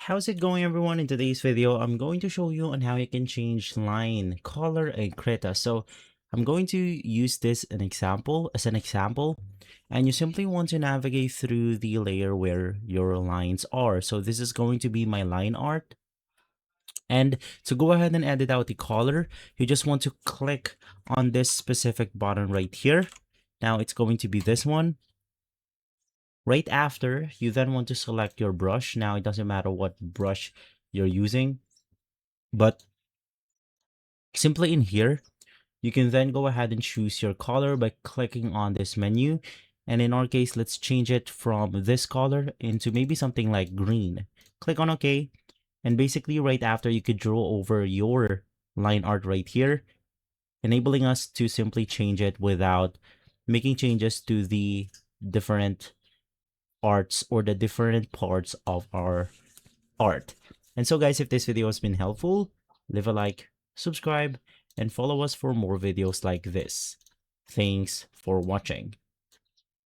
How's it going, everyone? In today's video, I'm going to show you on how you can change line, color, and Krita. So I'm going to use this as an example, and you simply want to navigate through the layer where your lines are. So this is going to be my line art. And to go ahead and edit out the color, you just want to click on this specific button right here. Now it's going to be this one. Right after, you then want to select your brush. Now it doesn't matter what brush you're using, but simply in here, you can then go ahead and choose your color by clicking on this menu. And in our case, let's change it from this color into maybe something like green. Click on OK. And basically right after, you could draw over your line art right here, enabling us to simply change it without making changes to the different arts or the different parts of our art. And so guys, if this video has been helpful, leave a like, subscribe, and follow us for more videos like this. Thanks for watching.